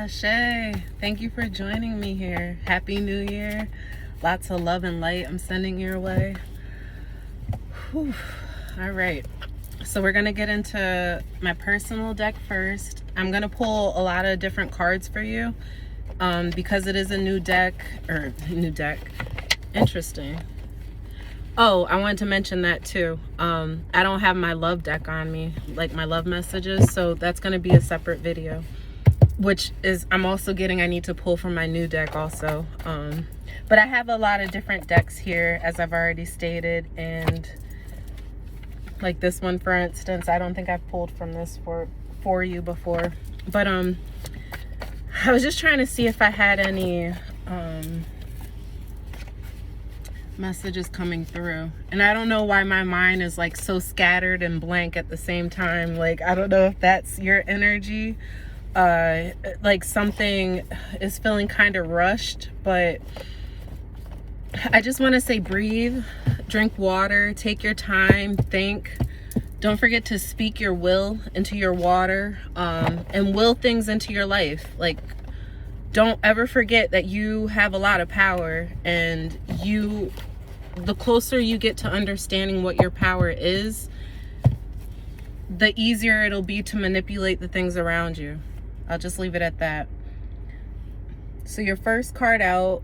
Ashe, thank you for joining me here. Happy New Year. Lots of love and light I'm sending your way. Whew. All right. So we're going to get into my personal deck first. I'm going to pull a lot of different cards for you because it is a new deck. Interesting. Oh, I wanted to mention that too. I don't have my love deck on me, like my love messages. So that's going to be a separate video. Which is, I'm also getting, I need to pull from my new deck also. But I have a lot of different decks here, as I've already stated. And like this one, for instance, I don't think I've pulled from this for you before. But I was just trying to see if I had any messages coming through. And I don't know why my mind is like so scattered and blank at the same time. Like, I don't know if that's your energy. Like something is feeling kind of rushed, but I just want to say breathe, drink water, take your time, think. Don't forget to speak your will into your water, and will things into your life. Like, don't ever forget that you have a lot of power, and the closer you get to understanding what your power is, the easier it'll be to manipulate the things around you. I'll just leave it at that. So your first card out,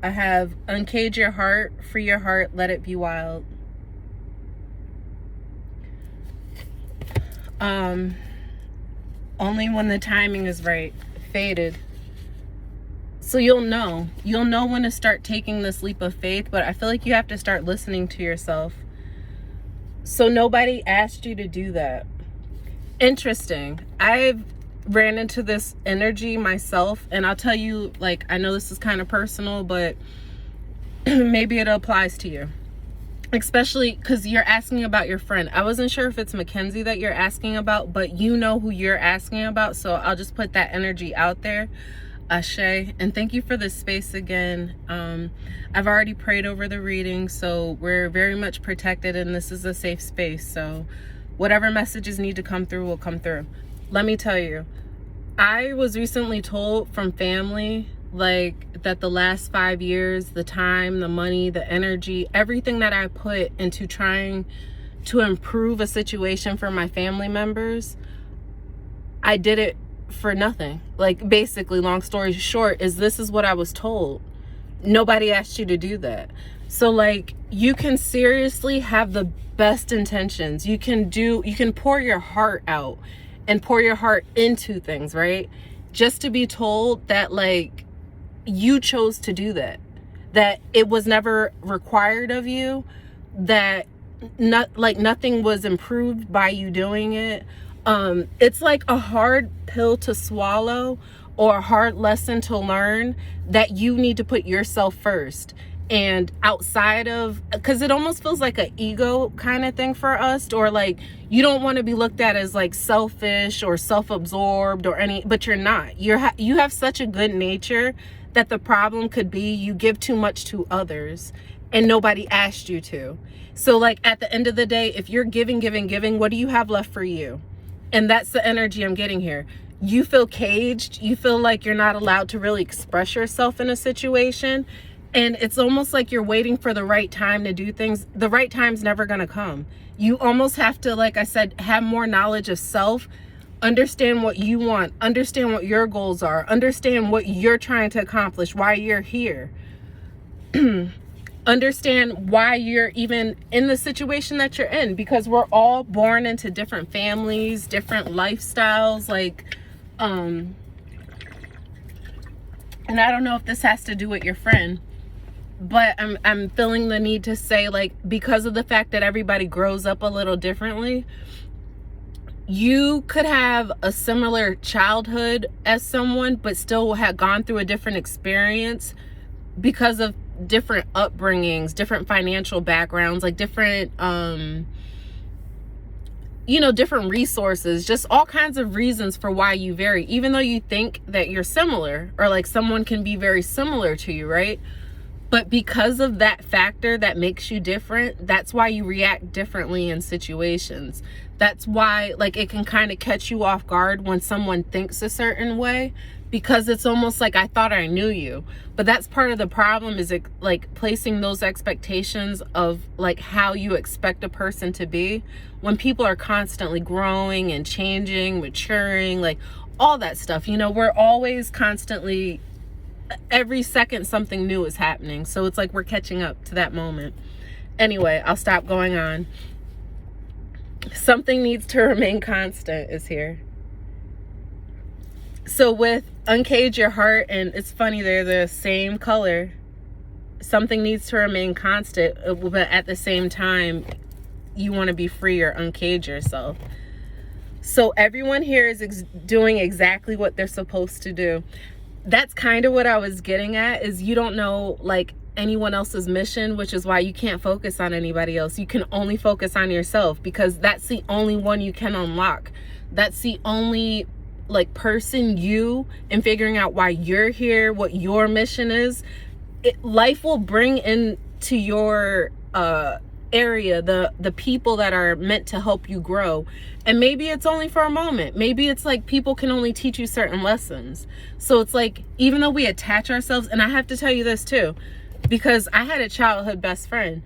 I have uncage your heart, free your heart, let it be wild. Only when the timing is right. Faded. So you'll know when to start taking this leap of faith, but I feel like you have to start listening to yourself. So nobody asked you to do that. Interesting. I've ran into this energy myself, and I'll tell you, like, I know this is kind of personal, but maybe it applies to you, especially because you're asking about your friend. I wasn't sure if it's Mackenzie that you're asking about, but you know who you're asking about, so I'll just put that energy out there. Ashe, and thank you for this space again. I've already prayed over the reading, so we're very much protected, and this is a safe space, so whatever messages need to come through will come through. Let me tell you, I was recently told from family, like, that the last 5 years, the time, the money, the energy, everything that I put into trying to improve a situation for my family members, I did it for nothing. Like, basically, long story short, this is what I was told. Nobody asked you to do that. So, like, you can seriously have the best intentions. You can pour your heart out and pour your heart into things, right? Just to be told that, like, you chose to do that it was never required of you, that nothing was improved by you doing it. It's like a hard pill to swallow, or a hard lesson to learn, that you need to put yourself first. And outside of, because it almost feels like an ego kind of thing for us, or like you don't want to be looked at as like selfish or self-absorbed or but you're not. You have such a good nature that the problem could be you give too much to others and nobody asked you to. So, like, at the end of the day, if you're giving, what do you have left for you? And that's the energy I'm getting here. You feel caged. You feel like you're not allowed to really express yourself in a situation. And it's almost like you're waiting for the right time to do things. The right time's never going to come. You almost have to, like I said, have more knowledge of self, understand what you want, understand what your goals are, understand what you're trying to accomplish, why you're here. Understand why you're even in the situation that you're in, because we're all born into different families, different lifestyles, like, and I don't know if this has to do with your friend, but I'm feeling the need to say, like, because of the fact that everybody grows up a little differently, you could have a similar childhood as someone, but still have gone through a different experience because of different upbringings, different financial backgrounds, like different, different resources, just all kinds of reasons for why you vary, even though you think that you're similar, or like someone can be very similar to you, right? But because of that factor that makes you different, that's why you react differently in situations. That's why, like, it can kind of catch you off guard when someone thinks a certain way, because it's almost like, I thought I knew you. But that's part of the problem, is it, like, placing those expectations of like how you expect a person to be, when people are constantly growing and changing, maturing, like all that stuff. You know, we're always constantly, every second something new is happening. So it's like we're catching up to that moment. Anyway, I'll stop going on. Something needs to remain constant is here. So with Uncage Your Heart, and it's funny, they're the same color. Something needs to remain constant, but at the same time, you want to be free or uncage yourself. So everyone here is doing exactly what they're supposed to do. That's kind of what I was getting at, is you don't know like anyone else's mission, which is why you can't focus on anybody else. You can only focus on yourself, because that's the only one you can unlock. That's the only like person, you, and figuring out why you're here, what your mission is. Life will bring into your area the people that are meant to help you grow. And maybe it's only for a moment. Maybe it's like people can only teach you certain lessons. So it's like, even though we attach ourselves, and I have to tell you this too, because I had a childhood best friend.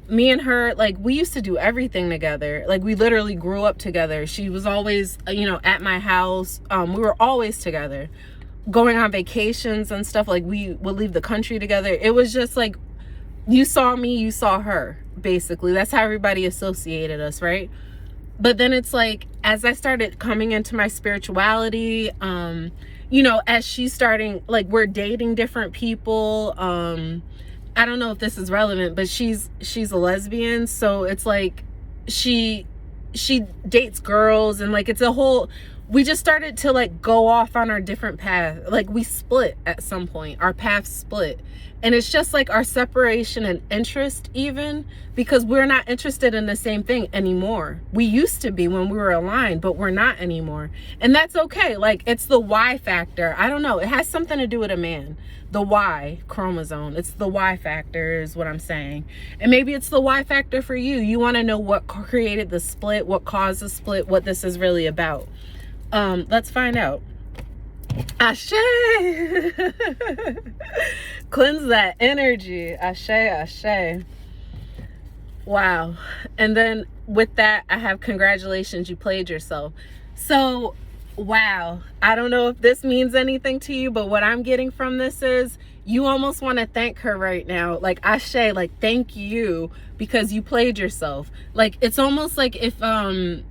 Me and her, like, we used to do everything together. Like, we literally grew up together. She was always, you know, at my house. We were always together, going on vacations and stuff. Like, we would leave the country together. It was just like, you saw me, you saw her, basically. That's how everybody associated us, right? But then it's like, as I started coming into my spirituality, you know, as she's starting, like, we're dating different people. I don't know if this is relevant, but she's a lesbian. So it's like, she dates girls, and like, it's a whole, we just started to like go off on our different paths. Like, we split at some point, our paths split. And it's just like our separation and interest, even, because we're not interested in the same thing anymore. We used to be when we were aligned, but we're not anymore. And that's okay. Like, it's the Y factor. I don't know. It has something to do with a man. The Y chromosome. It's the Y factor is what I'm saying. And maybe it's the Y factor for you. You want to know what created the split, what caused the split, what this is really about. Let's find out. Ashe. Cleanse that energy. Ashe, ashe. Wow. And then with that, I have congratulations, you played yourself. So, wow. I don't know if this means anything to you, but what I'm getting from this is you almost want to thank her right now. Like, ashe, like, thank you, because you played yourself. Like, it's almost like if, and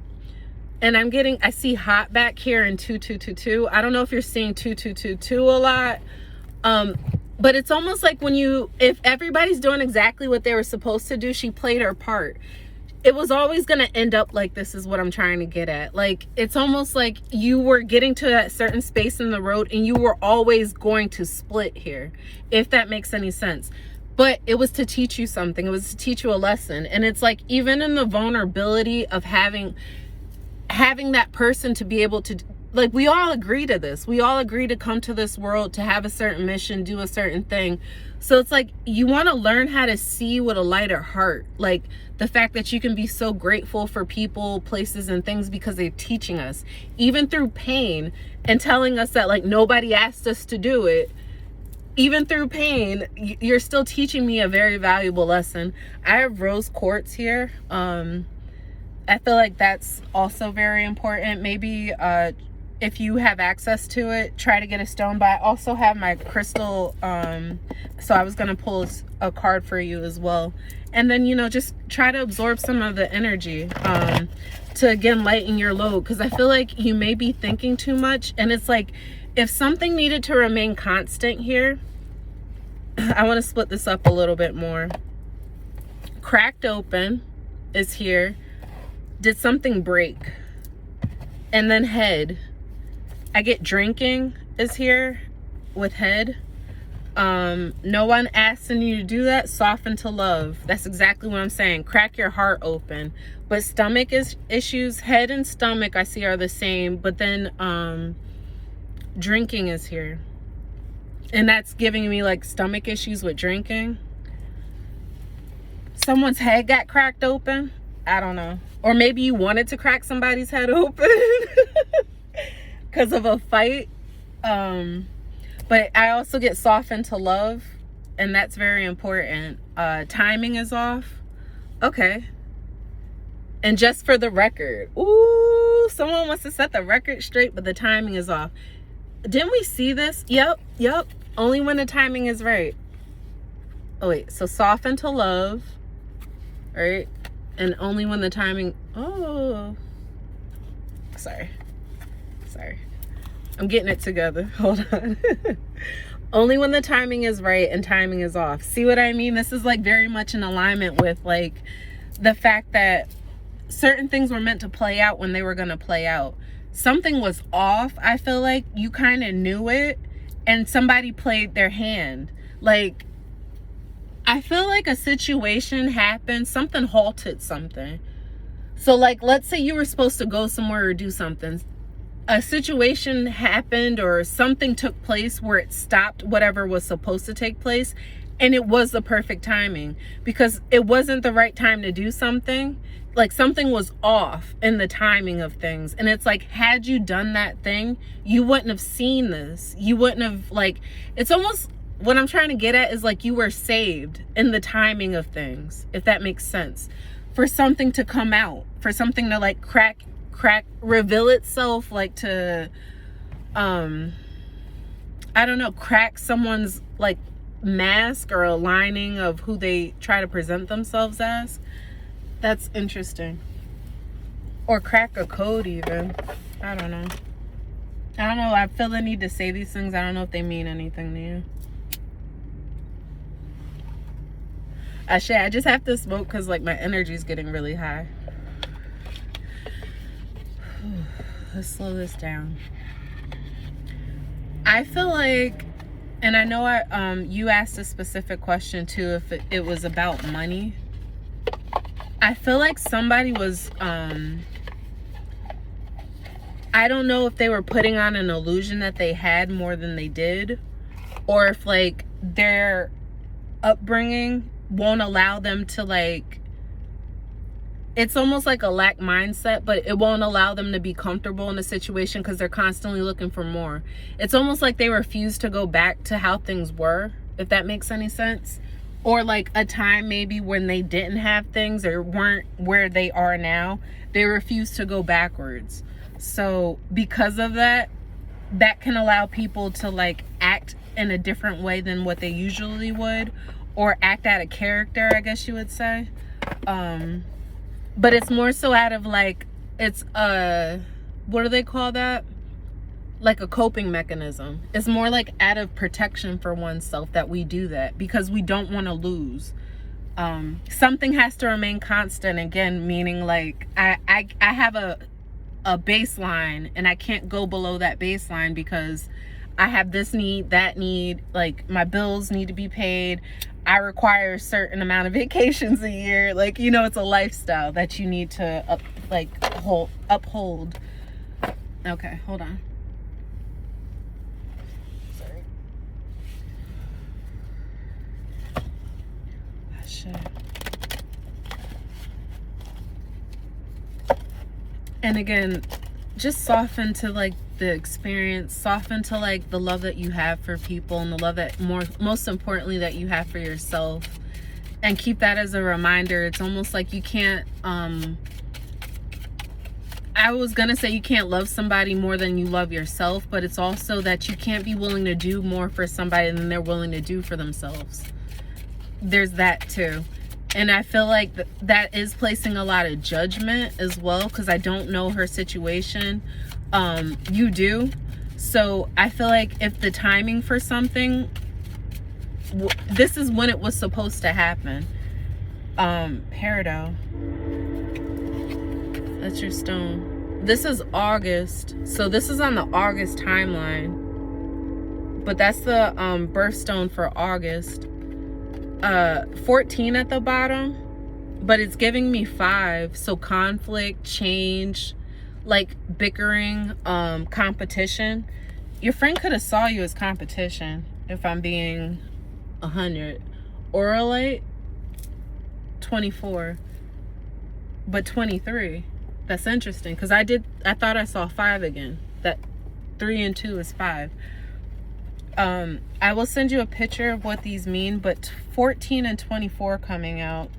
I see hot back here in 2222. I don't know if you're seeing 2222 a lot. But it's almost like if everybody's doing exactly what they were supposed to do, she played her part. It was always going to end up like this, is what I'm trying to get at. Like, it's almost like you were getting to that certain space in the road, and you were always going to split here, if that makes any sense. But it was to teach you something. It was to teach you a lesson. And it's like, even in the vulnerability of having that person to be able to, like, we all agree to this. We all agree to come to this world, to have a certain mission, do a certain thing. So it's like, you want to learn how to see with a lighter heart. Like, the fact that you can be so grateful for people, places, and things, because they're teaching us, even through pain, and telling us that, like, nobody asked us to do it. Even through pain, you're still teaching me a very valuable lesson. I have rose quartz here. I feel like that's also very important. Maybe if you have access to it, try to get a stone. But I also have my crystal, so I was going to pull a card for you as well. And then, you know, just try to absorb some of the energy to, again, lighten your load. Because I feel like you may be thinking too much. And it's like, if something needed to remain constant here, I want to split this up a little bit more. Cracked open is here. Did something break? And then head. I get drinking is here with head. No one asking you to do that. Soften to love. That's exactly what I'm saying. Crack your heart open. But stomach issues, head and stomach I see are the same. But then drinking is here. And that's giving me like stomach issues with drinking. Someone's head got cracked open. I don't know. Or maybe you wanted to crack somebody's head open because of a fight. But I also get softened to love, and that's very important. Timing is off. Okay. And just for the record, ooh, someone wants to set the record straight, but the timing is off. Didn't we see this? Yep. Only when the timing is right. Oh wait, so soften to love, right? And only when the timing, oh, sorry. I'm getting it together, hold on. Only when the timing is right and timing is off. See what I mean? This is like very much in alignment with like the fact that certain things were meant to play out when they were going to play out. Something was off. I feel like you kind of knew it and somebody played their hand. Like, I feel like a situation happened, something halted something. So like, let's say you were supposed to go somewhere or do something. A situation happened or something took place where it stopped whatever was supposed to take place. And it was the perfect timing because it wasn't the right time to do something. Like something was off in the timing of things. And it's like, had you done that thing, you wouldn't have seen this. You wouldn't have, like, it's almost, what I'm trying to get at is like you were saved in the timing of things, if that makes sense. For something to come out, for something to like crack, reveal itself, like to, I don't know, crack someone's like mask or a lining of who they try to present themselves as. That's interesting. Or crack a code even. I don't know. I feel the need to say these things. I don't know if they mean anything to you. I just have to smoke because like my energy is getting really high. Let's slow this down. I feel like, and I know you asked a specific question too, if it was about money. I feel like somebody was, I don't know if they were putting on an illusion that they had more than they did, or if like their upbringing won't allow them to like, it's almost like a lack mindset, but it won't allow them to be comfortable in a situation because they're constantly looking for more. It's almost like they refuse to go back to how things were, if that makes any sense. Or like a time maybe when they didn't have things or weren't where they are now, they refuse to go backwards. So because of that, that can allow people to like act in a different way than what they usually would, or act out of character, I guess you would say. But it's more so out of like, it's what do they call that? Like a coping mechanism. It's more like out of protection for oneself that we do that because we don't want to lose. Something has to remain constant, again, meaning like I have a baseline and I can't go below that baseline because I have this need, that need, like my bills need to be paid. I require a certain amount of vacations a year. Like, you know, it's a lifestyle that you need to uphold. Okay, hold on. Sorry. Oh, shit. And again, just soften to like the experience, soften to like the love that you have for people and the love that most importantly that you have for yourself, and keep that as a reminder. It's almost like you can't I was gonna say you can't love somebody more than you love yourself, but it's also that you can't be willing to do more for somebody than they're willing to do for themselves. There's that too. And I feel like that is placing a lot of judgment as well, because I don't know her situation. You do. So I feel like if the timing for something, this is when it was supposed to happen. Peridot. That's your stone. This is August. So this is on the August timeline. But that's the birthstone for August. 14 at the bottom, but it's giving me 5. So conflict, change, like bickering, competition. Your friend could have saw you as competition, if I'm being 100. Oralite, 24. but 23. That's interesting, because I thought I saw 5 again. That 3 and 2 is 5. I will send you a picture of what these mean, but 14 and 24 coming out,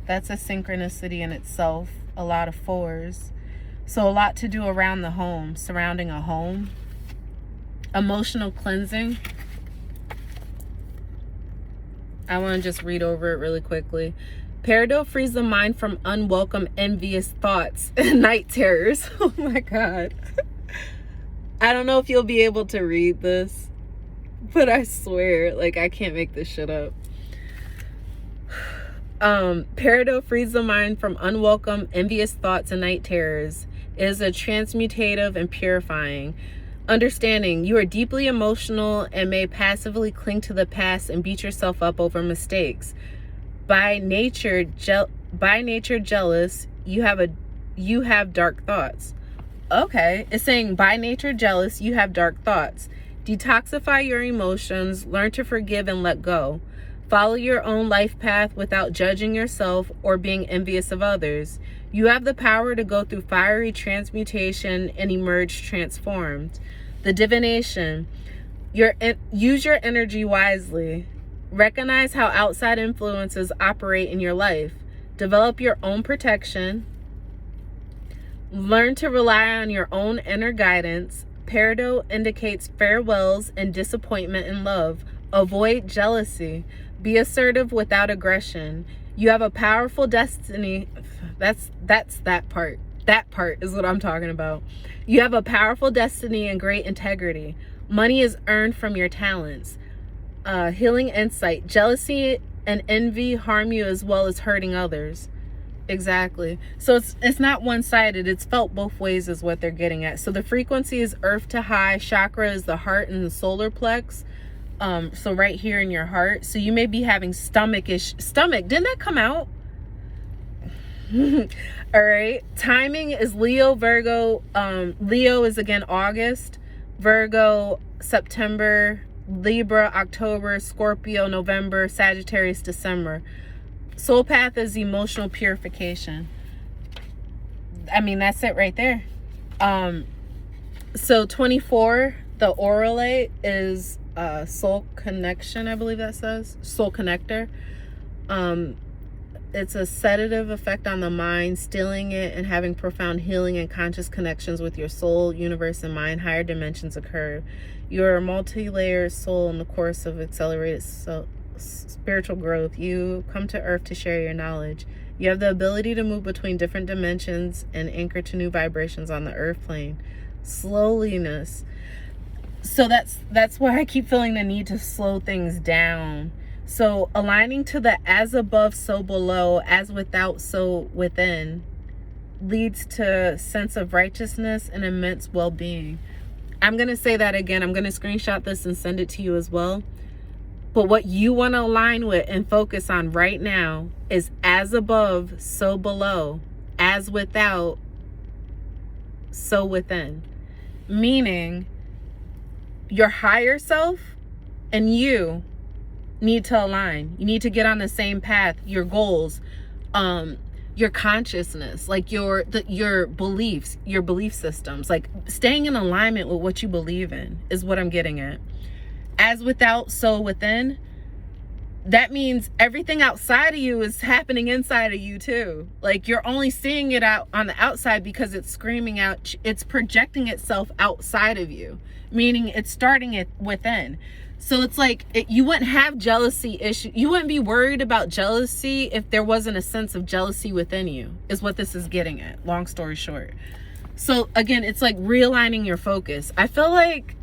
that's a synchronicity in itself. A lot of 4s. So a lot to do around the home, surrounding a home. Emotional cleansing. I want to just read over it really quickly. Peridot frees the mind from unwelcome, envious thoughts and night terrors. Oh my God. I don't know if you'll be able to read this, but I swear, like, I can't make this shit up. Peridot frees the mind from unwelcome, envious thoughts and night terrors. It is a transmutative and purifying. Understanding, you are deeply emotional and may passively cling to the past and beat yourself up over mistakes. By nature jealous, you have dark thoughts. Okay, it's saying by nature jealous, you have dark thoughts. Detoxify your emotions, learn to forgive and let go. Follow your own life path without judging yourself or being envious of others. You have the power to go through fiery transmutation and emerge transformed. The divination. Use your energy wisely. Recognize how outside influences operate in your life. Develop your own protection. Learn to rely on your own inner guidance. Peridot indicates farewells and disappointment in love. Avoid jealousy. Be assertive without aggression. You have a powerful destiny. That's that part. That part is what I'm talking about. You have a powerful destiny and great integrity. Money is earned from your talents. Healing insight. Jealousy and envy harm you as well as hurting others. Exactly. So it's not one-sided. It's felt both ways is what they're getting at. So the frequency is earth to high. Chakra is the heart and the solar plex. So right here in your heart. So you may be having stomach. Didn't that come out? All right. Timing is Leo, Virgo. Leo is again August. Virgo, September. Libra, October. Scorpio, November. Sagittarius, December. Soul path is emotional purification. I mean, that's it right there. So 24, the Oralite is soul connection, I believe that says. Soul connector. It's a sedative effect on the mind, stilling it and having profound healing and conscious connections with your soul, universe, and mind. Higher dimensions occur. You're a multi-layered soul in the course of accelerated spiritual growth. You come to earth to share your knowledge. You have the ability to move between different dimensions and anchor to new vibrations on the earth plane. Slowliness. So that's why I keep feeling the need to slow things down. So aligning to the as above, so below, as without, so within, leads to sense of righteousness and immense well-being. I'm going to say that again. I'm going to screenshot this and send it to you as well. But what you want to align with and focus on right now is as above, so below, as without, so within. Meaning your higher self and you need to align. You need to get on the same path. Your goals, your consciousness, like your beliefs, your belief systems, like staying in alignment with what you believe in is what I'm getting at. As without, so within. That means everything outside of you is happening inside of you too. Like you're only seeing it out on the outside because it's screaming out, it's projecting itself outside of you, meaning it's starting it within. So it's like you wouldn't have jealousy issue. You wouldn't be worried about jealousy if there wasn't a sense of jealousy within you, is what this is getting at. Long story short. So again, it's like realigning your focus. I feel like,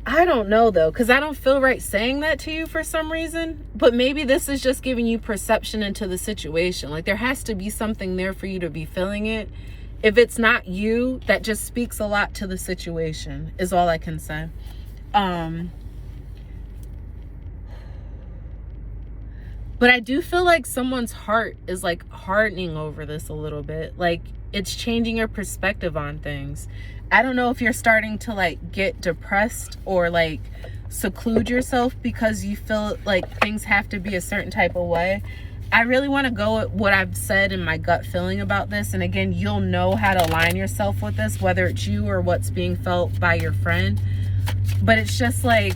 I don't know though, because I don't feel right saying that to you for some reason, but maybe this is just giving you perception into the situation. Like there has to be something there for you to be feeling it. If it's not you, that just speaks a lot to the situation, is all I can say. But I do feel like someone's heart is like hardening over this a little bit. Like it's changing your perspective on things. I don't know if you're starting to like get depressed or like seclude yourself because you feel like things have to be a certain type of way. I really want to go with what I've said and my gut feeling about this. And again, you'll know how to align yourself with this, whether it's you or what's being felt by your friend. But it's just like,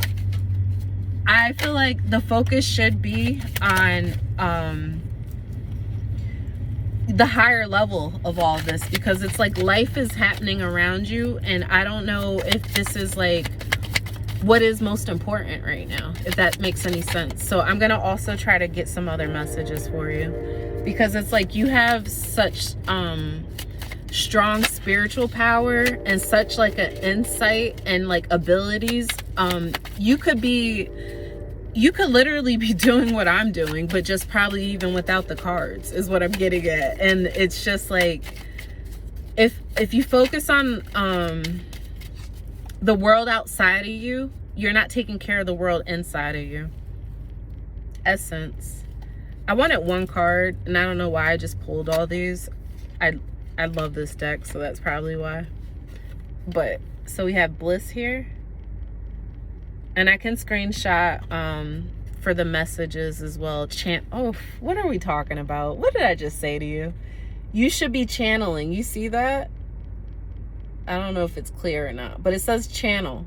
I feel like the focus should be on the higher level of all of this, because it's like life is happening around you, and I don't know if this is like what is most important right now, if that makes any sense. So I'm gonna also try to get some other messages for you, because it's like you have such strong spiritual power and such like an insight and like abilities. You could literally be doing what I'm doing, but just probably even without the cards, is what I'm getting at. And it's just like, if you focus on the world outside of you, you're not taking care of the world inside of you. Essence. I wanted one card, and I don't know why I just pulled all these. I love this deck, so that's probably why. But so we have Bliss here. And I can screenshot for the messages as well. Oh, what are we talking about? What did I just say to you? You should be channeling. You see that? I don't know if it's clear or not, but it says channel.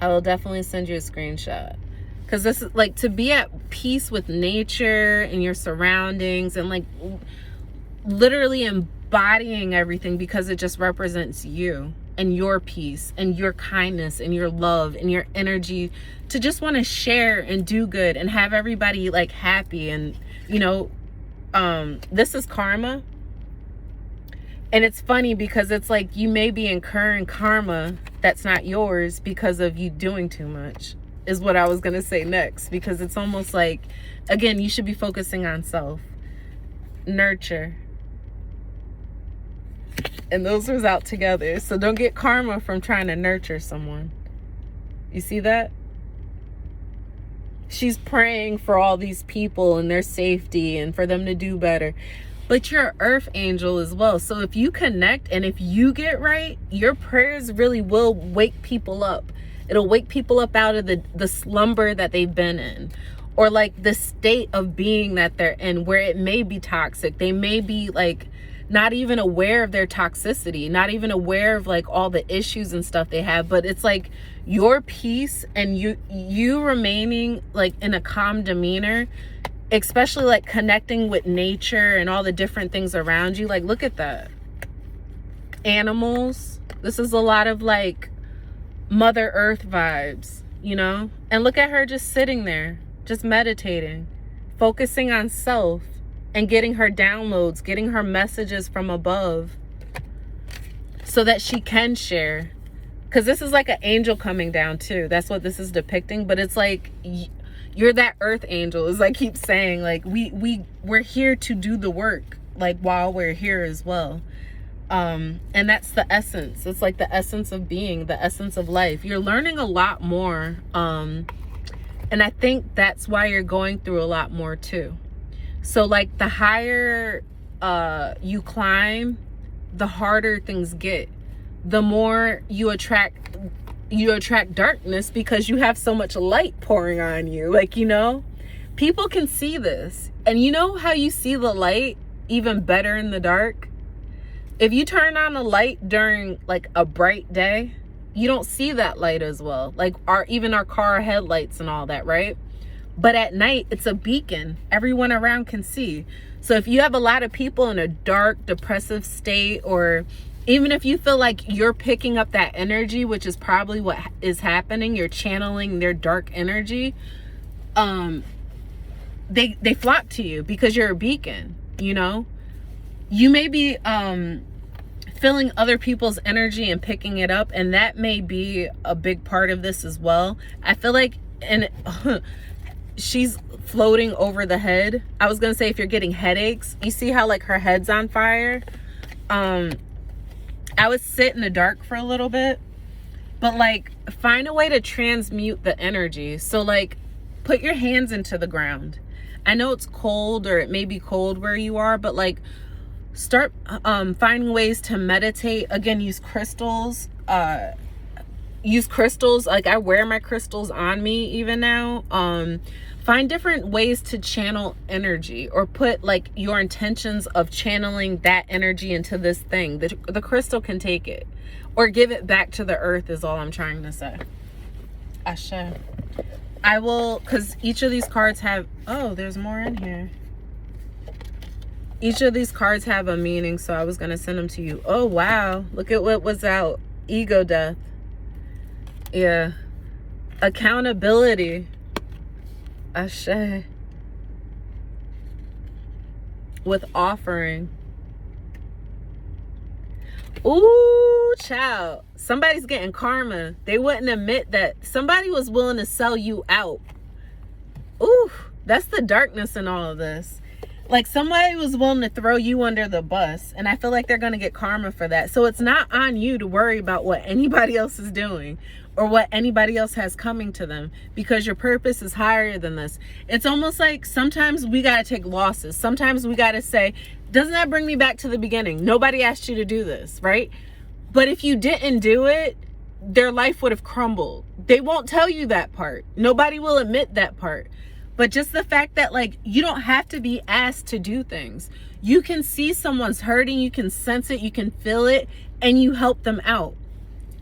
I will definitely send you a screenshot. Because this is like to be at peace with nature and your surroundings, and like literally embodying everything, because it just represents you and your peace and your kindness and your love and your energy to just want to share and do good and have everybody like happy. And you know, this is karma. And it's funny because it's like you may be incurring karma that's not yours because of you doing too much, is what I was gonna say next. Because it's almost like, again, you should be focusing on self. Nurture. And those was out together. So don't get karma from trying to nurture someone. You see that? She's praying for all these people and their safety and for them to do better. But you're an earth angel as well. So if you connect and if you get right, your prayers really will wake people up. It'll wake people up out of the slumber that they've been in, or like the state of being that they're in, where it may be toxic. They may be like not even aware of their toxicity, not even aware of like all the issues and stuff they have. But it's like your peace and you remaining like in a calm demeanor, especially like connecting with nature and all the different things around you. Like, look at that. Animals. This is a lot of like Mother Earth vibes, you know? And look at her just sitting there, just meditating, focusing on self and getting her downloads, getting her messages from above so that she can share. Because this is like an angel coming down too. That's what this is depicting. But it's like you're that earth angel, as I keep saying. Like we're here to do the work, like while we're here as well. And that's the essence. It's like the essence of being, the essence of life. You're learning a lot more. And I think that's why you're going through a lot more too. So like the higher you climb, the harder things get. The more you attract darkness, because you have so much light pouring on you. Like, you know, people can see this. And you know how you see the light even better in the dark? If you turn on a light during like a bright day, you don't see that light as well. Like even our car headlights and all that, right? But at night, it's a beacon. Everyone around can see. So if you have a lot of people in a dark, depressive state, or even if you feel like you're picking up that energy, which is probably what is happening, you're channeling their dark energy, they flock to you because you're a beacon, you know? You may be feeling other people's energy and picking it up, and that may be a big part of this as well. I feel like, and she's floating over the head. I was gonna say, if you're getting headaches, you see how like her head's on fire? I would sit in the dark for a little bit, but like find a way to transmute the energy. So like put your hands into the ground. I know it's cold, or it may be cold where you are, but like start finding ways to meditate. Again, use crystals, use crystals. Like, I wear my crystals on me even now. Find different ways to channel energy, or put like your intentions of channeling that energy into this thing. The crystal can take it or give it back to the earth, is all I'm trying to say. Ashe. I will, because each of these cards have, oh, there's more in here. Each of these cards have a meaning, so I was going to send them to you. Oh, wow. Look at what was out. Ego death. Yeah. Accountability. Ashe. With offering. Ooh, child. Somebody's getting karma. They wouldn't admit that somebody was willing to sell you out. Ooh, that's the darkness in all of this. Like, somebody was willing to throw you under the bus, and I feel like they're going to get karma for that. So it's not on you to worry about what anybody else is doing or what anybody else has coming to them, because your purpose is higher than this. It's almost like sometimes we got to take losses. Sometimes we got to say, doesn't that bring me back to the beginning? Nobody asked you to do this, right? But if you didn't do it, their life would have crumbled. They won't tell you that part. Nobody will admit that part. But just the fact that, like, you don't have to be asked to do things. You can see someone's hurting, you can sense it, you can feel it, and you help them out.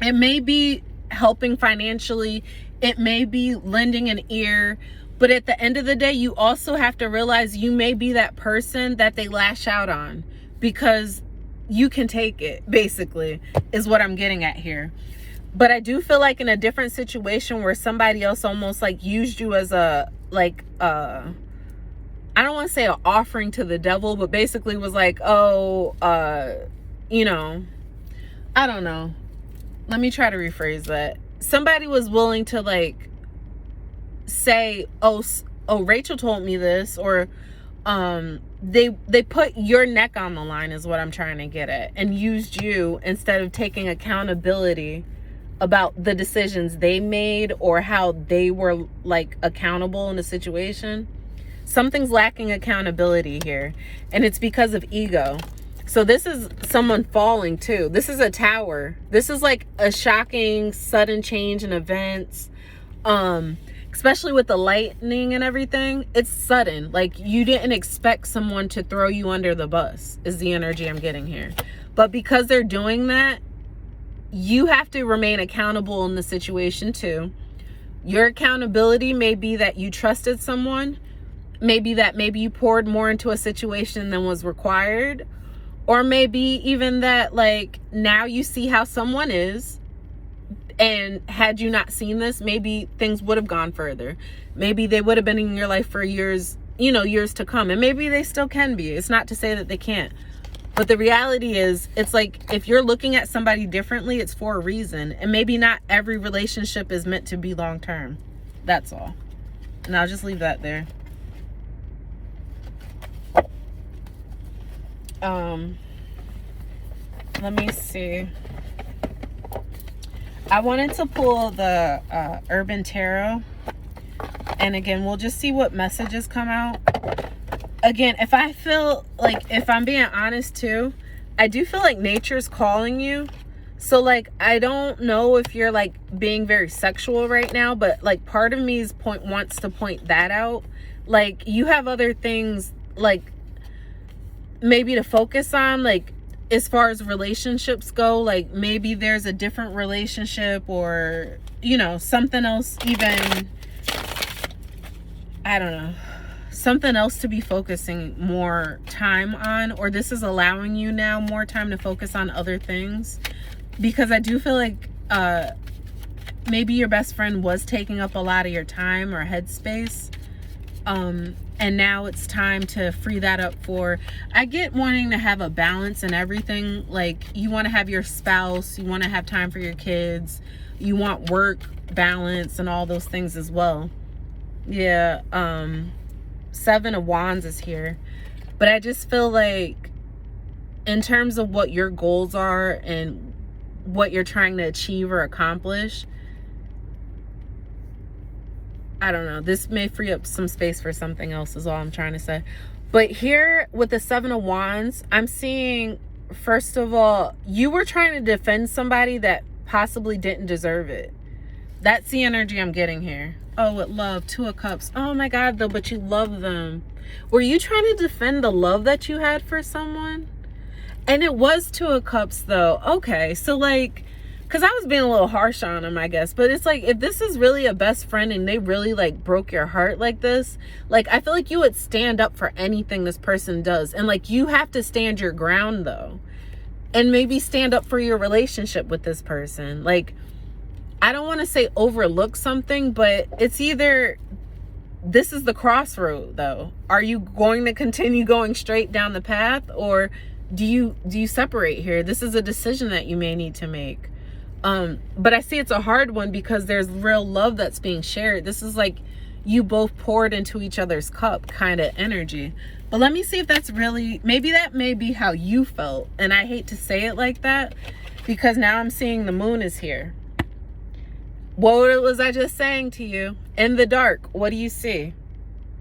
It may be helping financially, it may be lending an ear, but at the end of the day, you also have to realize you may be that person that they lash out on, because you can take it, basically, is what I'm getting at here. But I do feel like in a different situation where somebody else almost like used you as a, like, I don't want to say an offering to the devil, but basically was like, oh, you know, I don't know. Let me try to rephrase that. Somebody was willing to, like, say, oh, Rachel told me this, or they put your neck on the line, is what I'm trying to get at, and used you instead of taking accountability about the decisions they made or how they were, like, accountable in the situation. Something's lacking accountability here, and it's because of ego. So this is someone falling too. This is a tower. This is like a shocking sudden change in events, especially with the lightning and everything. It's sudden. Like, you didn't expect someone to throw you under the bus, is the energy I'm getting here. But because they're doing that, you have to remain accountable in the situation too. Your accountability may be that you trusted someone, maybe you poured more into a situation than was required, or maybe even that, like, now you see how someone is, and had you not seen this, maybe things would have gone further. Maybe they would have been in your life for years, you know, years to come, and maybe they still can be. It's not to say that they can't. But the reality is, it's like, if you're looking at somebody differently, it's for a reason. And maybe not every relationship is meant to be long term. That's all. And I'll just leave that there. Let me see. I wanted to pull the Urban Tarot. And again, we'll just see what messages come out. Again, if I feel like, if I'm being honest too, I do feel like nature's calling you. So, like, I don't know if you're, like, being very sexual right now, but, like, part of me wants to point that out. Like, you have other things, like, maybe to focus on, like, as far as relationships go. Like, maybe there's a different relationship, or, you know, something else, even, I don't know, something else to be focusing more time on, or this is allowing you now more time to focus on other things. Because I do feel like maybe your best friend was taking up a lot of your time or headspace, and now it's time to free that up for, I get wanting to have a balance and everything. Like, you want to have your spouse, you want to have time for your kids, you want work balance and all those things as well. Yeah. 7 of Wands is here, but I just feel like in terms of what your goals are and what you're trying to achieve or accomplish, I don't know, this may free up some space for something else, is all I'm trying to say. But here with the 7 of Wands, I'm seeing, first of all, you were trying to defend somebody that possibly didn't deserve it. That's the energy I'm getting here. Oh, with love, 2 of Cups. Oh my God, though, but you love them. Were you trying to defend the love that you had for someone? And it was 2 of Cups, though. Okay, so like, because I was being a little harsh on him, I guess. But it's like, if this is really a best friend and they really like broke your heart like this, like, I feel like you would stand up for anything this person does. And like, you have to stand your ground, though. And maybe stand up for your relationship with this person. Like, I don't want to say overlook something, but it's either this is the crossroad, though. Are you going to continue going straight down the path, or do you separate here? This is a decision that you may need to make. But I see it's a hard one because there's real love that's being shared. This is like you both poured into each other's cup kind of energy. But let me see if that's really, maybe that may be how you felt. And I hate to say it like that because now I'm seeing the moon is here. What was I just saying to you? In the dark, what do you see?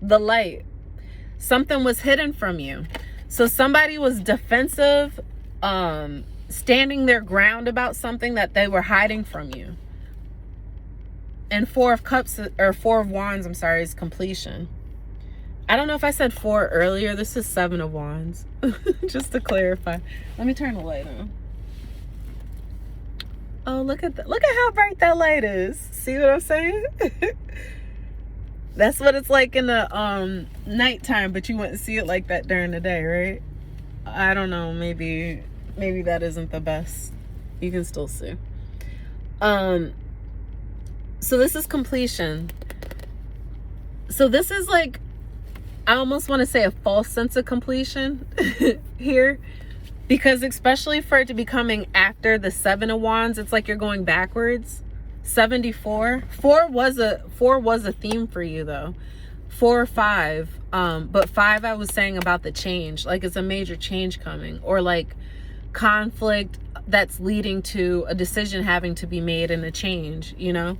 The light. Something was hidden from you. So somebody was defensive, standing their ground about something that they were hiding from you. And 4 of Cups, or 4 of Wands, I'm sorry, is completion. I don't know if I said 4 earlier. This is 7 of Wands. Just to clarify. Let me turn the light on. Oh, look at that. Look at how bright that light is. See what I'm saying? That's what it's like in the nighttime, but you wouldn't see it like that during the day, right? I don't know. Maybe that isn't the best. You can still see. So this is completion. So this is like, I almost want to say a false sense of completion here, because especially for it to be coming after the 7 of Wands, it's like you're going backwards. 74. 4 was a theme for you, though. 4 or 5. But 5, I was saying about the change, like it's a major change coming, or like conflict that's leading to a decision having to be made and a change, you know.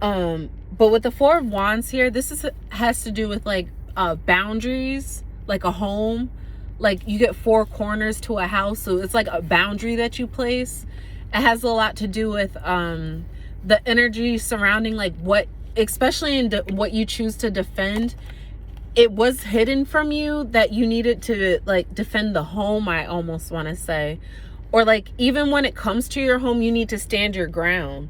But with the 4 of Wands here, this has to do with like boundaries, like a home. Like you get 4 corners to a house, so it's like a boundary that you place. It has a lot to do with the energy surrounding like what, especially in what you choose to defend. It was hidden from you that you needed to like defend the home, I almost want to say. Or like even when it comes to your home, you need to stand your ground,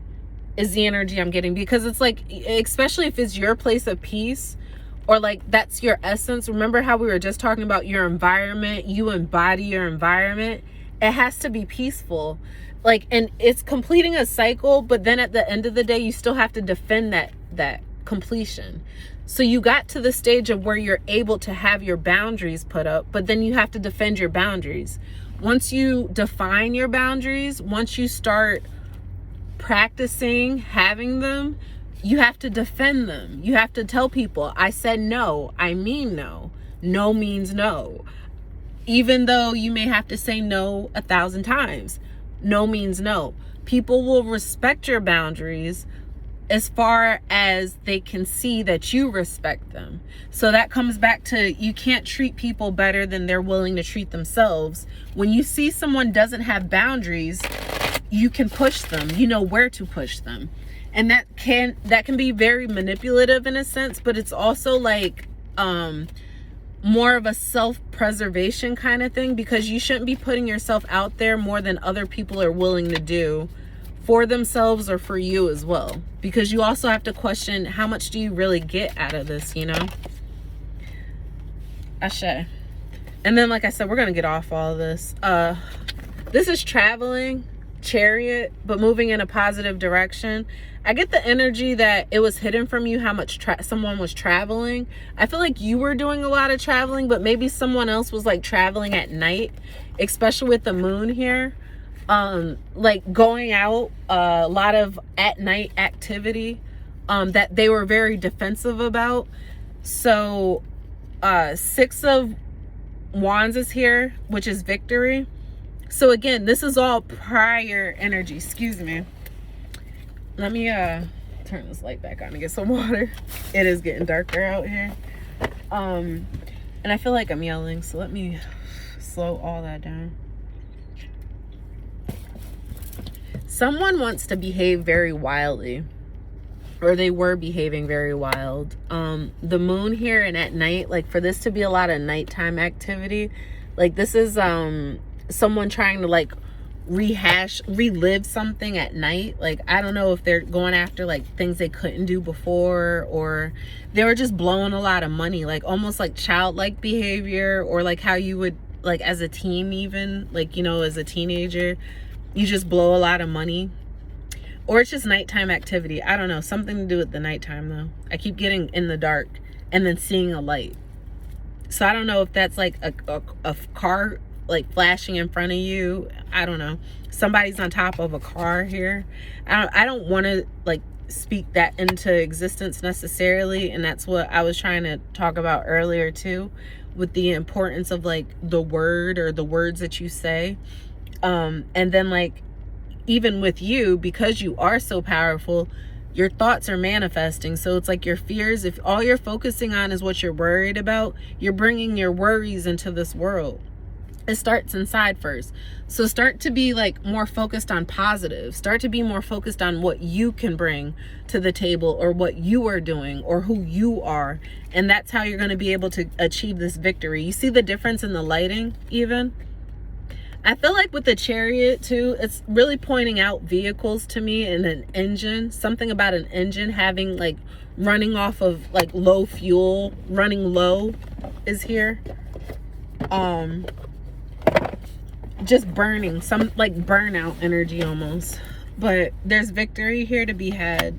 is the energy I'm getting. Because it's like, especially if it's your place of peace, or like that's your essence. Remember how we were just talking about your environment? You embody your environment. It has to be peaceful. Like, and it's completing a cycle, but then at the end of the day, you still have to defend that completion. So you got to the stage of where you're able to have your boundaries put up, but then you have to defend your boundaries. Once you define your boundaries, once you start practicing having them, you have to defend them. You have to tell people, I said no, I mean no. No means no. Even though you may have to say no 1,000 times, no means no. People will respect your boundaries as far as they can see that you respect them. So that comes back to, you can't treat people better than they're willing to treat themselves. When you see someone doesn't have boundaries, you can push them. You know where to push them. And that can be very manipulative in a sense, but it's also like more of a self-preservation kind of thing, because you shouldn't be putting yourself out there more than other people are willing to do for themselves or for you as well. Because you also have to question, how much do you really get out of this, you know? Ashe. And then, like I said, we're going to get off all of this. This is traveling, Chariot, but moving in a positive direction. I get the energy that it was hidden from you how much someone was traveling. I feel like you were doing a lot of traveling, but maybe someone else was like traveling at night, especially with the moon here. Like going out, a lot of at night activity that they were very defensive about. So 6 of Wands is here, which is victory. So again, this is all prior energy. Excuse me. Let me turn this light back on and get some water. It is getting darker out here. And I feel like I'm yelling, so let me slow all that down. someone wants to behave very wildly, or they were behaving very wild. The moon here and at night, like for this to be a lot of nighttime activity, like this is someone trying to like relive something at night. Like I don't know if they're going after like things they couldn't do before, or they were just blowing a lot of money, like almost like childlike behavior, or like how you would like as a teen, even like, you know, as a teenager, you just blow a lot of money. Or it's just nighttime activity. I don't know, something to do with the nighttime though. I keep getting in the dark and then seeing a light. So I don't know if that's like a car like flashing in front of you. I don't know. Somebody's on top of a car here. I don't want to like speak that into existence necessarily, and that's what I was trying to talk about earlier too, with the importance of like the word or the words that you say. And then like even with you, because you are so powerful, your thoughts are manifesting. So it's like your fears, if all you're focusing on is what you're worried about, you're bringing your worries into this world. It starts inside first. So start to be like more focused on positive. Start to be more focused on what you can bring to the table, or what you are doing, or who you are. And that's how you're going to be able to achieve this victory. You see the difference in the lighting even? I feel like with the Chariot too, it's really pointing out vehicles to me, and an engine, something about an engine having like running off of like low fuel, running low is here. Just burning, some like burnout energy almost. But there's victory here to be had.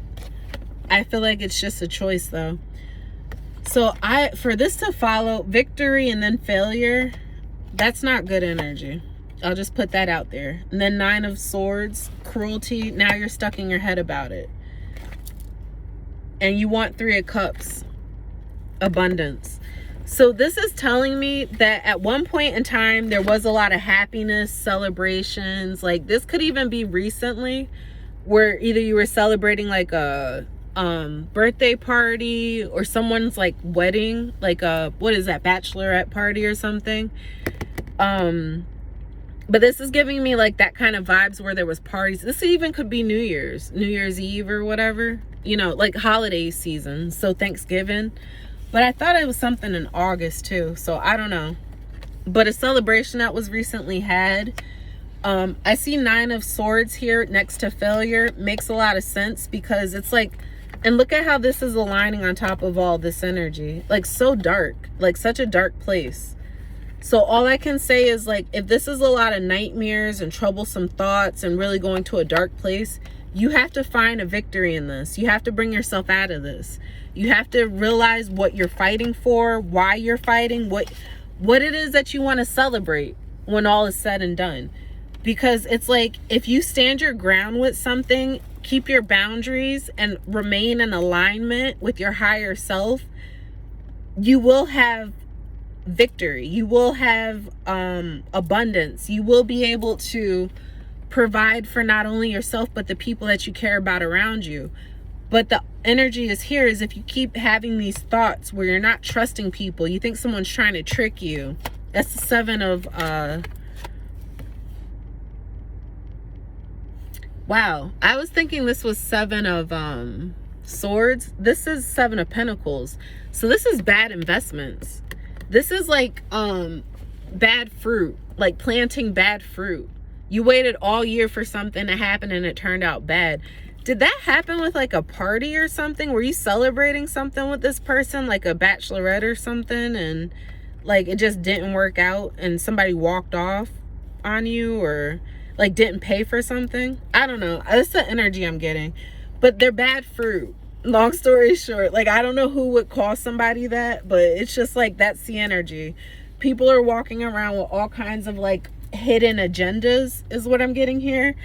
I feel like it's just a choice though. So for this to follow victory and then failure, that's not good energy. I'll just put that out there. And then 9 of Swords, cruelty. Now you're stuck in your head about it. And you want 3 of Cups, abundance. So this is telling me that at one point in time, there was a lot of happiness, celebrations. Like this could even be recently, where either you were celebrating like a birthday party, or someone's like wedding, like a, what is that, bachelorette party or something. But this is giving me like that kind of vibes where there was parties. This even could be New Year's Eve or whatever, you know, like holiday season. So Thanksgiving. But I thought it was something in August too. So I don't know. But a celebration that was recently had. I see 9 of Swords here next to failure. Makes a lot of sense, because it's like, and look at how this is aligning on top of all this energy. Like so dark, like such a dark place. So all I can say is like, if this is a lot of nightmares and troublesome thoughts and really going to a dark place, you have to find a victory in this. You have to bring yourself out of this. You have to realize what you're fighting for, why you're fighting, what it is that you want to celebrate when all is said and done. Because it's like, if you stand your ground with something, keep your boundaries and remain in alignment with your higher self, you will have victory. You will have abundance. You will be able to provide for not only yourself, but the people that you care about around you. But the energy is here is if you keep having these thoughts where you're not trusting people, you think someone's trying to trick you. That's the 7 of wow, I was thinking this was 7 of Swords. This is 7 of Pentacles. So this is bad investments. This is like bad fruit, like planting bad fruit. You waited all year for something to happen and it turned out bad. Did that happen with like a party or something? Were you celebrating something with this person, like a bachelorette or something, and like it just didn't work out and somebody walked off on you, or like didn't pay for something? I don't know. That's the energy I'm getting. But they're bad fruit. Long story short, like I don't know who would call somebody that, but it's just like that's the energy. People are walking around with all kinds of like hidden agendas is what I'm getting here.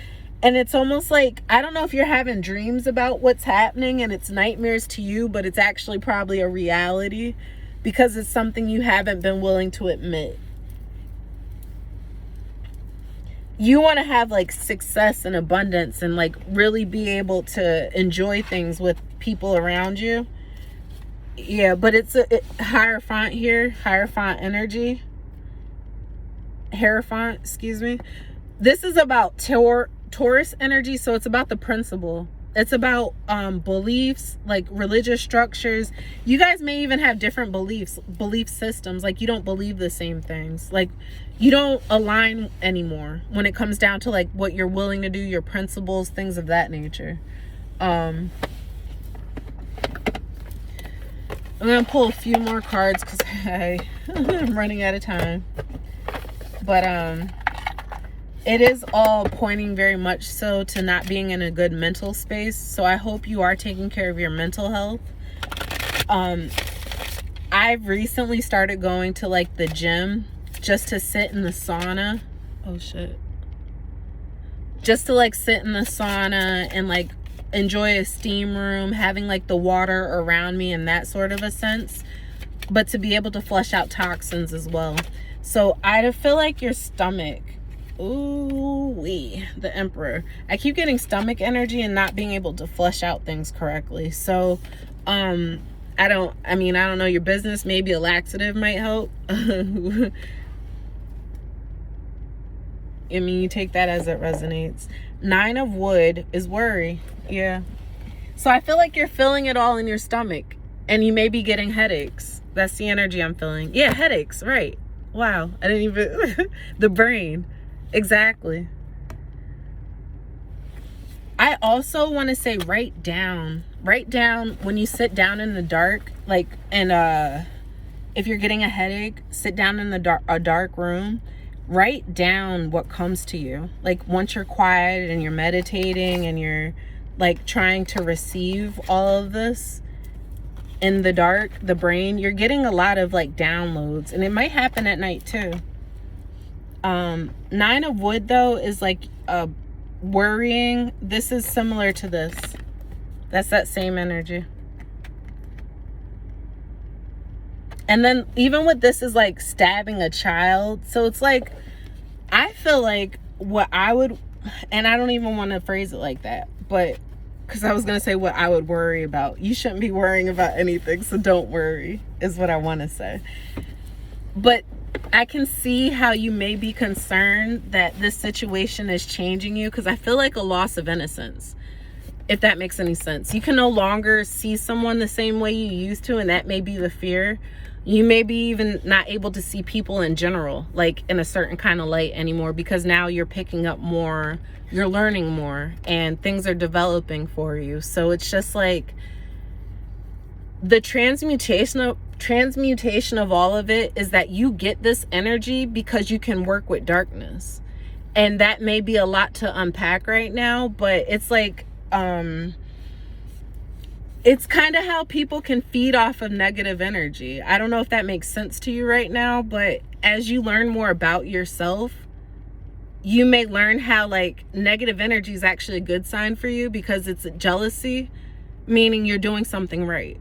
And it's almost like, I don't know if you're having dreams about what's happening and it's nightmares to you, but it's actually probably a reality because it's something you haven't been willing to admit. You want to have like success and abundance and like really be able to enjoy things with people around you. Yeah, but it's a Hierophant here, Hierophant energy. Hierophant, excuse me. This is about Taurus energy, so it's about the principle. It's about beliefs, like religious structures. You guys may even have different belief systems. Like you don't believe the same things. Like you don't align anymore when it comes down to like what you're willing to do, your principles, things of that nature. I'm gonna pull a few more cards because I'm running out of time. But it is all pointing very much so to not being in a good mental space. So I hope you are taking care of your mental health. I've recently started going to like the gym just to sit in the sauna. Oh shit. Just to like sit in the sauna and like enjoy a steam room, having like the water around me in that sort of a sense. But to be able to flush out toxins as well. So I feel like your stomach, ooh-wee, the Emperor. I keep getting stomach energy and not being able to flush out things correctly. So, I don't know, your business, maybe a laxative might help. I mean, you take that as it resonates. 9 of Wood is worry. Yeah. So I feel like you're feeling it all in your stomach and you may be getting headaches. That's the energy I'm feeling. Yeah, headaches, right. Wow. I didn't even, the brain. Exactly. I also want to say write down when you sit down in the dark, like, and if you're getting a headache, sit down in a dark room, write down what comes to you. Like once you're quiet and you're meditating and you're like trying to receive all of this in the dark, the brain, you're getting a lot of like downloads, and it might happen at night too. 9 of Wood though is like worrying. This is similar to this. That's that same energy. And then even with this is like stabbing a child. So it's like, I feel like what I would, and I don't even want to phrase it like that, but because I was going to say what I would worry about. You shouldn't be worrying about anything, so don't worry, is what I want to say. But I can see how you may be concerned that this situation is changing you, because I feel like a loss of innocence, if that makes any sense. You can no longer see someone the same way you used to, and that may be the fear. You may be even not able to see people in general, like in a certain kind of light anymore, because now you're picking up more, you're learning more, and things are developing for you. So it's just like the transmutation of all of it is that you get this energy because you can work with darkness. And that may be a lot to unpack right now, but it's like, it's kind of how people can feed off of negative energy. I don't know if that makes sense to you right now, but as you learn more about yourself, you may learn how like negative energy is actually a good sign for you, because it's jealousy, meaning you're doing something right.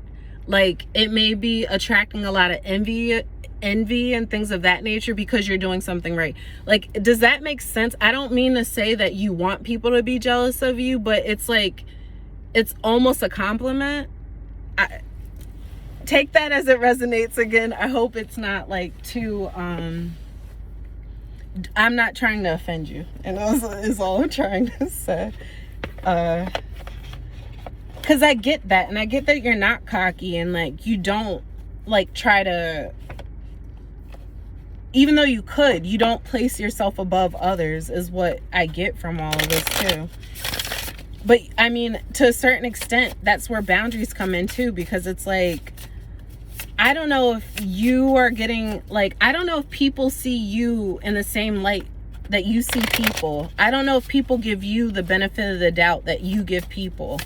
Like it may be attracting a lot of envy and things of that nature because you're doing something right. Like, does that make sense? I don't mean to say that you want people to be jealous of you, but it's like, it's almost a compliment. Take that as it resonates. Again, I hope it's not like too, I'm not trying to offend you, and is all I'm trying to say. Because I get that, and I get that you're not cocky, and like you don't like try to, even though you could, you don't place yourself above others, is what I get from all of this too. But I mean, to a certain extent, that's where boundaries come in too, because it's like, I don't know if you are getting, like, I don't know if people see you in the same light that you see people. I don't know if people give you the benefit of the doubt that you give people,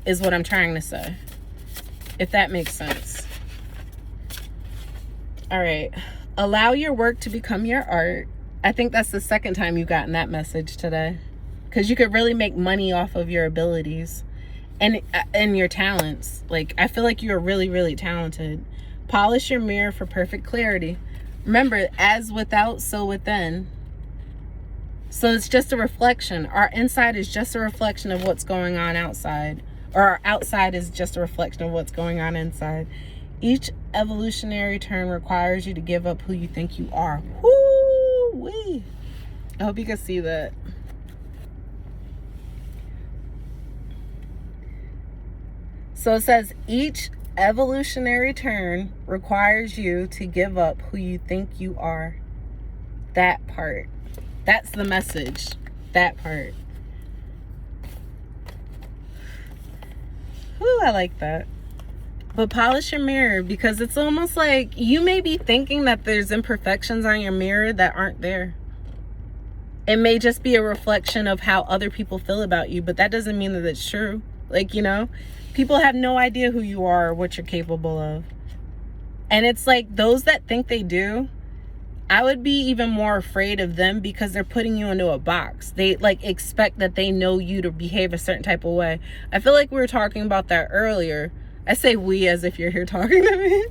is what I'm trying to say. If that makes sense. All right. Allow your work to become your art. I think that's the second time you've gotten that message today. Because you could really make money off of your abilities and your talents. Like, I feel like you're really, really talented. Polish your mirror for perfect clarity. Remember, as without, so within. So it's just a reflection. Our inside is just a reflection of what's going on outside. Or our outside is just a reflection of what's going on inside. Each evolutionary turn requires you to give up who you think you are. Woo-wee. I hope you can see that. So it says each evolutionary turn requires you to give up who you think you are. That part. That's the message. That part. Ooh, I like that. But polish your mirror, because it's almost like you may be thinking that there's imperfections on your mirror that aren't there. It may just be a reflection of how other people feel about you, but that doesn't mean that it's true. Like, you know, people have no idea who you are or what you're capable of. And it's like those that think they do, I would be even more afraid of them, because they're putting you into a box. They like expect that they know you to behave a certain type of way. I feel like we were talking about that earlier. I say we as if you're here talking to me.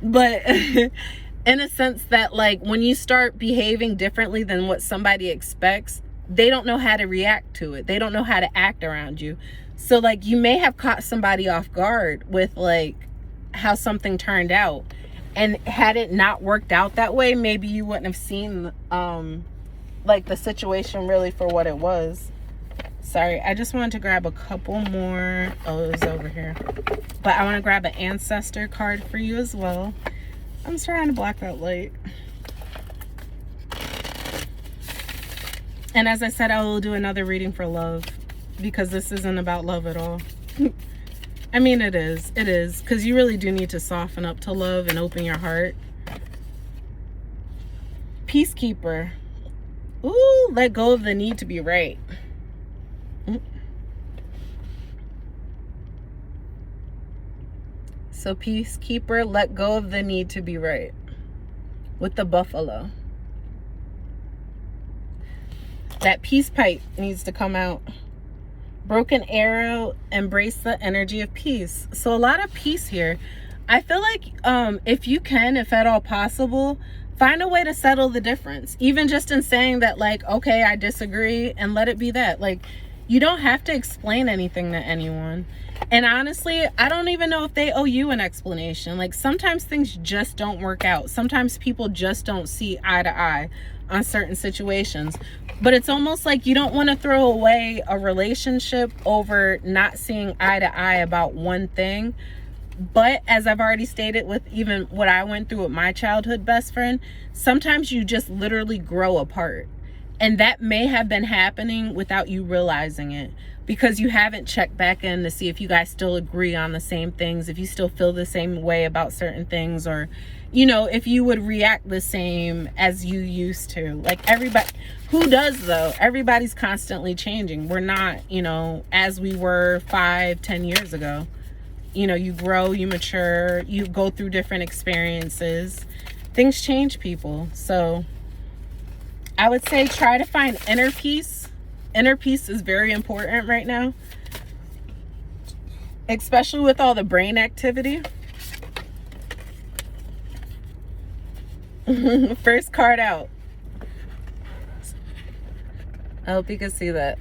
But in a sense that, like, when you start behaving differently than what somebody expects, they don't know how to react to it. They don't know how to act around you. So, like, you may have caught somebody off guard with, like, how something turned out. And had it not worked out that way, maybe you wouldn't have seen, like, the situation really for what it was. Sorry, I just wanted to grab a couple more. Oh, it was over here. But I want to grab an ancestor card for you as well. I'm trying to block that light. And as I said, I will do another reading for love, because this isn't about love at all. I mean, it is. It is. Because you really do need to soften up to love and open your heart. Peacekeeper. Ooh, let go of the need to be right. So peacekeeper, let go of the need to be right. With the buffalo. That peace pipe needs to come out. Broken arrow, embrace the energy of peace. So a lot of peace here. I feel like if you can, if at all possible, find a way to settle the difference. Even just in saying that, like, okay, I disagree, and let it be that. Like, you don't have to explain anything to anyone. And honestly, I don't even know if they owe you an explanation. Like, sometimes things just don't work out. Sometimes people just don't see eye to eye on certain situations. But it's almost like you don't want to throw away a relationship over not seeing eye to eye about one thing. But as I've already stated with even what I went through with my childhood best friend, sometimes you just literally grow apart. And that may have been happening without you realizing it, because you haven't checked back in to see if you guys still agree on the same things, if you still feel the same way about certain things, or, you know, if you would react the same as you used to. Like, everybody, who does though? Everybody's constantly changing. We're not, you know, as we were 5-10 years ago. You know, you grow, you mature, you go through different experiences. Things change people. So I would say try to find inner peace. Inner peace is very important right now, especially with all the brain activity. First card out. I hope you can see that.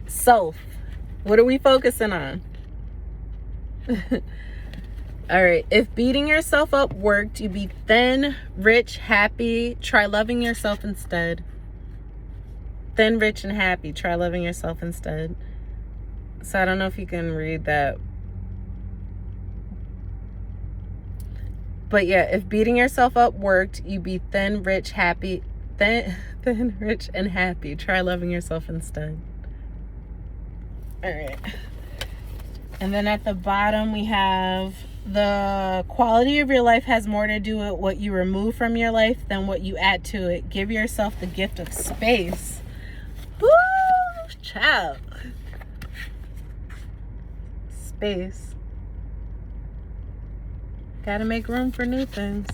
Self. What are we focusing on? All right. If beating yourself up worked, you'd be thin, rich, happy. Try loving yourself instead. Thin, rich, and happy. Try loving yourself instead. So I don't know if you can read that. But yeah, if beating yourself up worked, you'd be thin, rich, happy. Thin, rich, and happy. Try loving yourself instead. All right. And then at the bottom, we have the quality of your life has more to do with what you remove from your life than what you add to it. Give yourself the gift of space. Woo! Child. Space. Gotta make room for new things.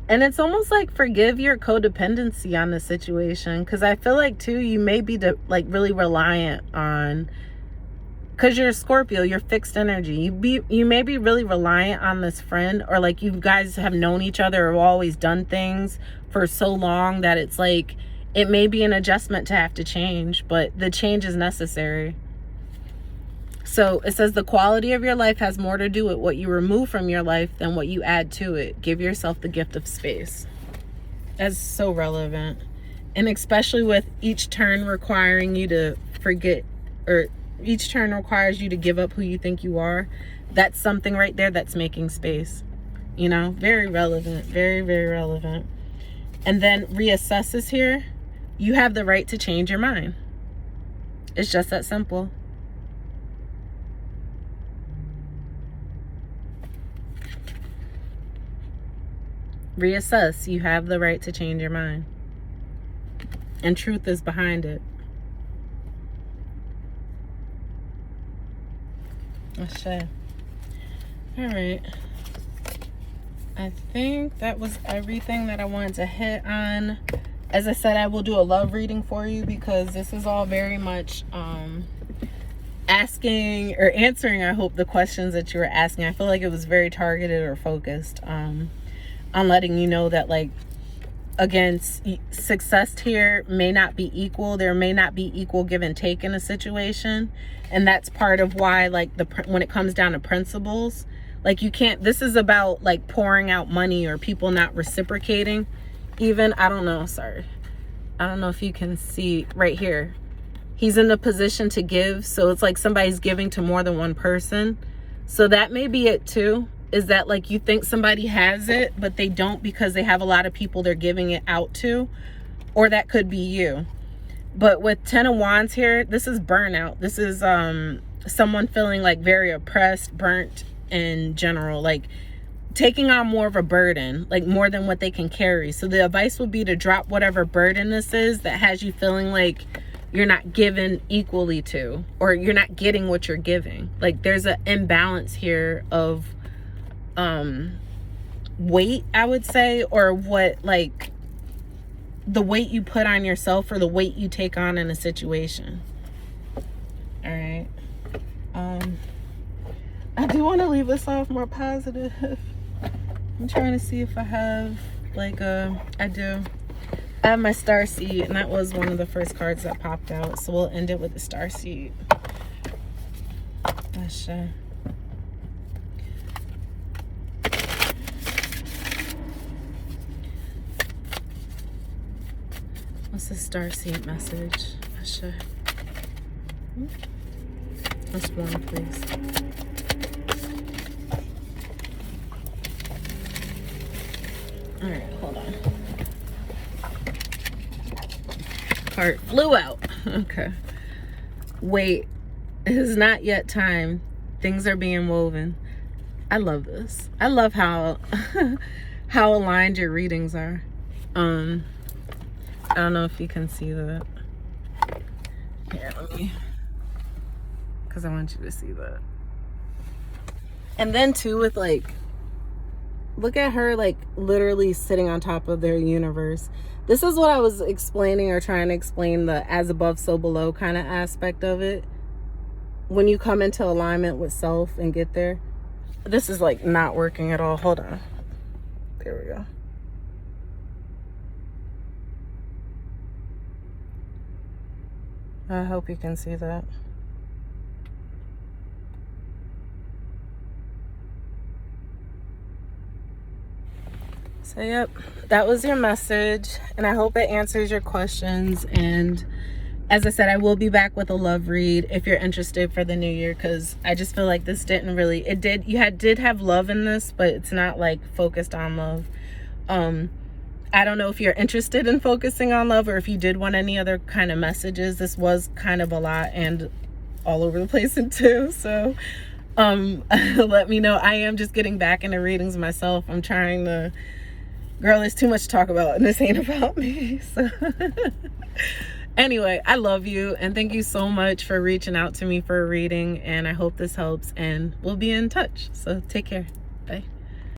And it's almost like forgive your codependency on the situation, because I feel like too you may be like really reliant on, because you're a Scorpio, you're fixed energy. You may be really reliant on this friend, or like you guys have known each other or always done things for so long that it's like it may be an adjustment to have to change, but the change is necessary. So it says the quality of your life has more to do with what you remove from your life than what you add to it. Give yourself the gift of space. That's so relevant. And especially with each turn requiring you to forget or turn requires you to give up who you think you are. That's something right there that's making space. You know, very relevant, very, very relevant. And then reassess is here. You have the right to change your mind. It's just that simple. Reassess. You have the right to change your mind. And truth is behind it. Ashe. All right. I think that was everything that I wanted to hit on. As I said, I will do a love reading for you because this is all very much asking or answering, I hope, the questions that you were asking. I feel like it was very targeted or focused on letting you know that, like, again, success here may not be equal. There may not be equal give and take in a situation. And that's part of why, like, when it comes down to principles, like, you can't, this is about, like, pouring out money or people not reciprocating. Even, I don't know, sorry. I don't know if you can see right here. He's in a position to give. So it's like somebody's giving to more than one person. So that may be it too. Is that, like, you think somebody has it, but they don't because they have a lot of people they're giving it out to. Or that could be you. But with 10 of Wands here, this is burnout. This is someone feeling like very oppressed, burnt in general. Like, taking on more of a burden, like more than what they can carry. So the advice would be to drop whatever burden this is that has you feeling like you're not given equally to, or you're not getting what you're giving. Like, there's an imbalance here of weight, I would say, or what, like, the weight you put on yourself or the weight you take on in a situation. All right. I do want to leave this off more positive. I'm trying to see if I have, like, I do. I have my star seed, and that was one of the first cards that popped out. So we'll end it with the star seed. Ashe. What's the star seed message? Ashe. That's one, please. All right, hold on. Card flew out. Okay. Wait, it is not yet time. Things are being woven. I love this. I love how how aligned your readings are. I don't know if you can see that. Here, let me, because I want you to see that. And then too, with, like, look at her, like, literally sitting on top of their universe. This is what I was explaining, or trying to explain, the as above, so below kind of aspect of it. When you come into alignment with self and get there. This is, like, not working at all. Hold on. There we go. I hope you can see that. So, yep, that was your message, and I hope it answers your questions. And as I said, I will be back with a love read if you're interested for the new year, because I just feel like this didn't really, it did, you did have love in this, but it's not, like, focused on love. I don't know if you're interested in focusing on love, or if you did want any other kind of messages. This was kind of a lot and all over the place in two. So let me know. I am just getting back into readings myself. I'm trying to, girl, there's too much to talk about, and this ain't about me. So anyway, I love you, and thank you so much for reaching out to me for a reading, and I hope this helps, and we'll be in touch. So take care. Bye.